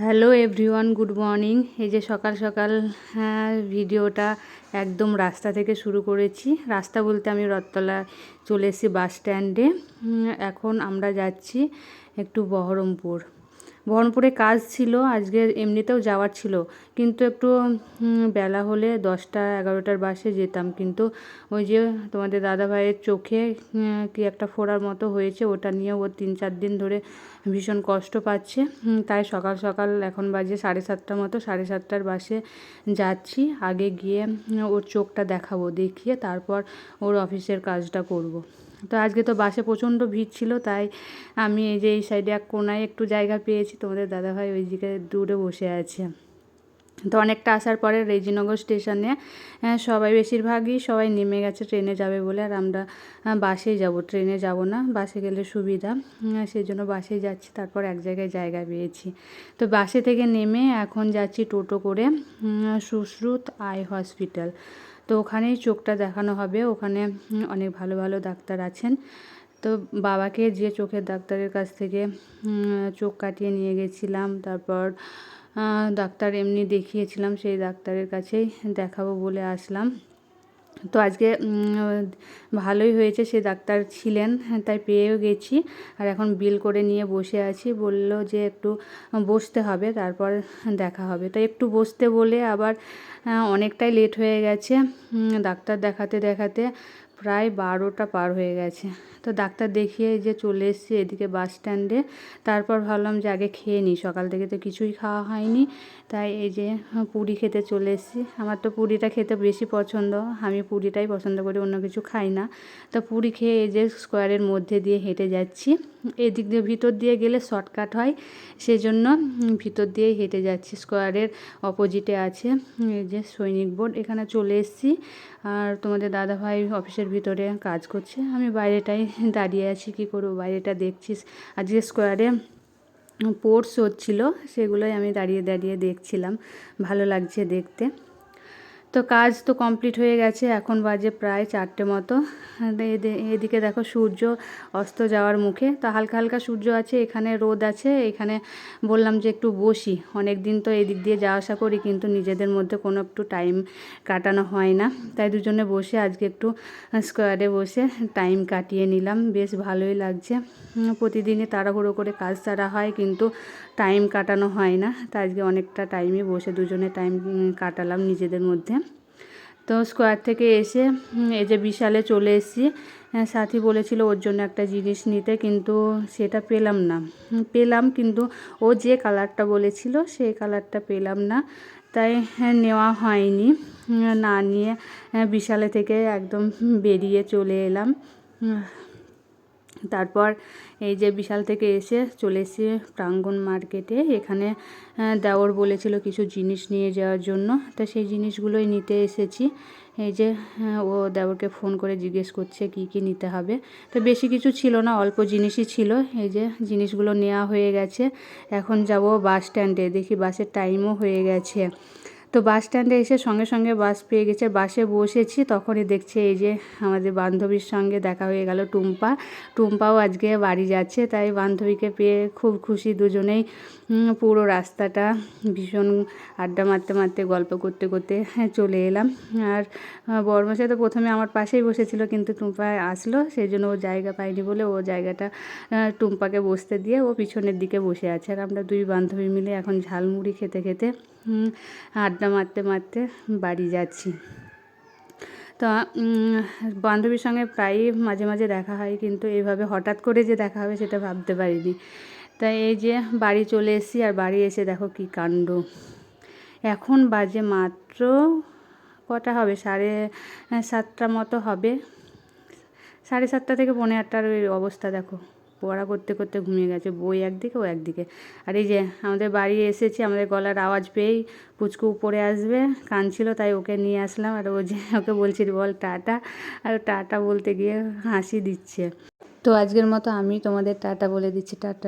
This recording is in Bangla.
Hello everyone, good morning. এই যে সকাল সকাল ভিডিওটা একদম রাস্তা থেকে শুরু করেছি। রাস্তা বলতে আমি রথতলা চলে এসেছি বাস স্ট্যান্ডে। এখন আমরা যাচ্ছি একটু বহরমপুরে কাজ ছিল আজকে, এমনিতেও যাওয়ার ছিল, কিন্তু একটু বেলা হলে 10টা-11টার বাসে যেতাম, কিন্তু ওই যে তোমাদের দাদাভাইয়ের চোখে কি একটা ফোড়ার মতো হয়েছে, ওটা নিয়ে ও 3-4 দিন ধরে ভীষণ কষ্ট পাচ্ছে। তাই সকাল সকাল এখন বাজে 7:30 মতো, 7:30টার বাসে যাচ্ছি। আগে গিয়ে ওর চোখটা দেখাবো, দেখিয়ে তারপর ওর অফিসের কাজটা করব। তো আজকে তো বাসে প্রচণ্ড ভিড় ছিল, তাই আমি এই যে এই সাইডে এক কোনায় একটু জায়গা পেয়েছি, তোমাদের দাদাভাই ওই দিকে দূরে বসে আছে। তো অনেকটা আসার পরে রেজিনগর স্টেশনে বেশিরভাগই সবাই নেমে গেছে ট্রেনে যাবে বলে, আর আমরা বাসেই যাব, ট্রেনে যাব না, বাসে গেলে সুবিধা, সেই জন্য বাসেই যাচ্ছি। তারপর এক জায়গায় জায়গা পেয়েছি, তো বাসে থেকে নেমে এখন যাচ্ছি টোটো করে সুশ্রুত আই হসপিটাল। তো ওখানেই চোখটা দেখানো হবে, ওখানে অনেক ভালো ভালো ডাক্তার আছেন। তো বাবাকে যে চোখের ডাক্তারের কাছ থেকে চোখ কাটিয়ে নিয়ে গেছিলাম, তারপর ডাক্তার এমনি দেখিয়েছিলাম, সেই ডাক্তারের কাছেই দেখাবো বলে আসলাম। তো আজকে ভালোই হয়েছে, সে ডাক্তার ছিলেন, তাই পেয়েও গেছি। আর এখন বিল করে নিয়ে বসে আছি। বলল যে একটু বসতে হবে, তারপর দেখা হবে। তো একটু বসতে বলে আবার অনেকটাই লেট হয়ে গেছে। ডাক্তার দেখাতে দেখাতে প্রায় 12টা পার হয়ে গেছে। তো ডাক্তার দেখিয়ে যে চলে এসেছি এদিকে বাস স্ট্যান্ডে। তারপর ভাবলাম যে আগে খেয়ে নিই, সকাল থেকে তো কিছুই খাওয়া হয়নি, তাই এই যে পুরি খেতে চলে এসেছি। আমার তো পুরিটা খেতে বেশি পছন্দ, আমি পুরিটাই পছন্দ করি, অন্য কিছু খাই না। তো পুরি খেয়ে এই যে স্কোয়ারের মধ্যে দিয়ে হেঁটে যাচ্ছি। এদিক দিয়ে ভিতর দিয়ে গেলে শর্টকাট হয়, সেই জন্য ভিতর দিয়েই হেঁটে যাচ্ছি। স্কোয়ারের অপোজিটে আছে এই যে সৈনিক বোর্ড, এখানে চলে এসেছি। আর তোমাদের দাদাভাই অফিসের ভিতরে কাজ করছে, আমি বাইরেটাই দাঁড়িয়ে আছি। কী করবো, বাইরেটা দেখছিস। আজকে স্কোয়ারে স্পোর্টস হচ্ছিলো, সেগুলোই আমি দাঁড়িয়ে দাঁড়িয়ে দেখছিলাম, ভালো লাগছে দেখতে। তো কাজ তো কমপ্লিট হয়ে গেছে, এখন বাজে প্রায় 4টে মতো। এদিকে দেখো সূর্য অস্ত যাওয়ার মুখে, তো হালকা হালকা সূর্য আছে, এখানে রোদ আছে। এখানে বললাম যে একটু বসি, অনেক দিন তো এদিক দিয়ে যাওয়া আসা করি, কিন্তু নিজেদের মধ্যে কোনো একটু টাইম কাটানো হয় না, তাই দুজনে বসে আজকে একটু স্কোয়ারে বসে টাইম কাটিয়ে নিলাম। বেশ ভালোই লাগছে। প্রতিদিনই তাড়াহুড়ো করে কাজ সারা হয়, কিন্তু টাইম কাটানো হয় না, তাই আজকে অনেকটা টাইমই বসে দুজনে টাইম কাটালাম নিজেদের মধ্যে। তো স্কোয়ার থেকে এসে এই যে বিশালে চলে এসেছি। সাথী বলেছিল ওর জন্য একটা জিনিস নিতে, কিন্তু সেটা পেলাম, কিন্তু ও যে কালারটা বলেছিল সেই কালারটা পেলাম না, তাই নেওয়া হয়নি। না নিয়ে বিশালে থেকে একদম বেরিয়ে চলে এলাম। তারপর এই যে বিশাল থেকে এসে চলে এসেছি প্রাঙ্গণ মার্কেটে। এখানে দেওর বলেছিল কিছু জিনিস নিয়ে যাওয়ার জন্য, তো সেই জিনিসগুলোই নিতে এসেছি। এই যে ও দেওরকে ফোন করে জিজ্ঞেস করছে কি কি নিতে হবে। তো বেশি কিছু ছিল না, অল্প জিনিসই ছিল। এই যে জিনিসগুলো নেওয়া হয়ে গেছে। এখন যাব বাস স্ট্যান্ডে, দেখি বাসের টাইমও হয়ে গেছে। তো বাস স্ট্যান্ডে এসে সঙ্গে সঙ্গে বাস পেয়ে গেছে, বাসে বসেছি, তখনই দেখছে এই যে আমাদের বান্ধবীর সঙ্গে দেখা হয়ে গেল, টুম্পাও আজকে বাড়ি যাচ্ছে, তাই বান্ধবীকে পেয়ে খুব খুশি দুজনেই। পুরো রাস্তাটা ভীষণ আড্ডা মারতে মারতে গল্প করতে করতে চলে এলাম। আর বরমশাই তো প্রথমে আমার পাশেই বসেছিল, কিন্তু টুম্পা আসলো, সেই জন্য ও জায়গা পায়নি বলে ও জায়গাটা টুম্পাকে বসতে দিয়ে ও পিছনের দিকে বসে আছে। আর আমরা দুই বান্ধবী মিলে এখন ঝালমুড়ি খেতে খেতে আড্ডা মারতে মারতে বাড়ি যাচ্ছি। তো বান্ধবীর সঙ্গে প্রায়ই মাঝে মাঝে দেখা হয়, কিন্তু এইভাবে হঠাৎ করে যে দেখা হবে সেটা ভাবতে পারিনি। তাই এই যে বাড়ি চলে এসেছি, আর বাড়ি এসে দেখো কী কাণ্ড। এখন বাজে মাত্র কটা হবে, 7:30 মতো হবে। 7:30 থেকে 7:45 ওই অবস্থা দেখো। পড়া করতে করতে ঘুমিয়ে গেছে, বই একদিকে ও একদিকে। আর এই যে আমাদের বাড়ি এসেছি, আমাদের গলার আওয়াজ পেয়েই পুচকু উপরে আসবে কাঁদছিল, তাই ওকে নিয়ে আসলাম। আর ও যে ওকে বলছি বল টাটা, আর টাটা বলতে গিয়ে হাসি দিচ্ছে। তো আজকের মতো আমি তোমাদের টাটা বলে দিচ্ছি, টাটা।